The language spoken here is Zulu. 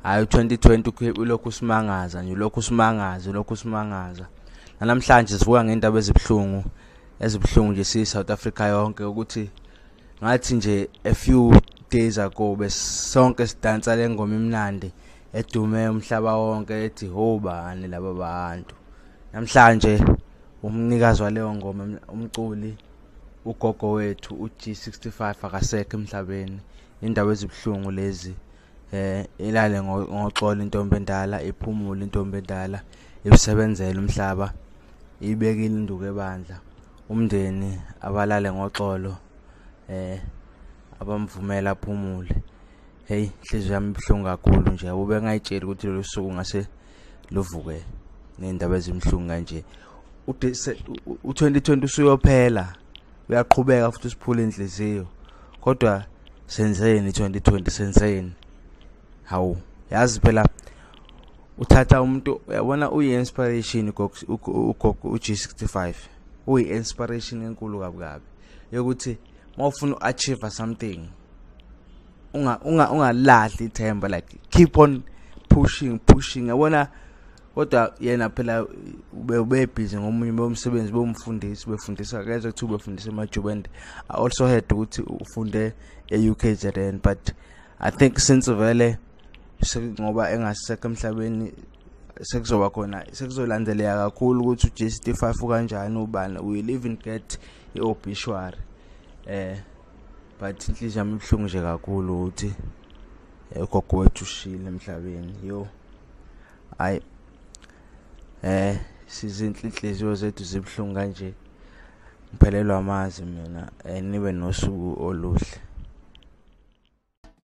hayi 2020 ulokhu usimangaza nje, ulokhu usimangaza. Namhlanje sivuka ngendaba ezibuhlungu nje South Africa yonke, ukuthi ngathi nje a few days ago besonke sidansa le ngoma imnandi edume umhlaba wonke ethi hobani laba bantu. Namhlanje umnikazi waleyo ngoma, umculi ugogo wethu uG65 akasekho emhlabeni. Indaba ezibuhlungu lezi. Ilale ngoxolo intombi endala, iphumule intombi endala, ibisebenzela umhlaba, ibekile induku ebandla. Umndeni abalale ngoxolo, abamvumela aphumule. Hey, inhliziyo yami ibuhlungu kakhulu nje. Ube ngayitshela ukuthi lo suku ngase luvuke nendaba ezimhlungu kanje. U2020 usuyophela, uyaqhubeka futhi usiphule inhliziyo. Kodwa senzeni 2020, senzeni? Hawu, yazi phela uthatha umuntu, uyabona uyi-inspiration ugogo uG65. Uyi-inspiration enkulu kabi yokuthi mawufuna uachieve something ungalahli ithemba, like keep on pushing. Yabona, kodwa yena phela ube busy ngomunye bomsebenzi, bomfundisi, befundisa keze kuthi befundisa emajuba, and I also heard ukuthi ufunde e-UKZN, but I think since vele ngoba engasekho emhlabeni sekuzoba khona, sekuzolandeleka kakhulu ukuthi uG65 kanjani, ubani, we will even get i-obituary. But inhliziyo yami ibuhlungu nje kakhulu ukuthi ugogo wethu ushile emhlabeni. Yo, hayi, sizinhliziyo zethu zibuhlungu kanje. Ngiphelelwa amazi mina. Nibe nosuku oluhle.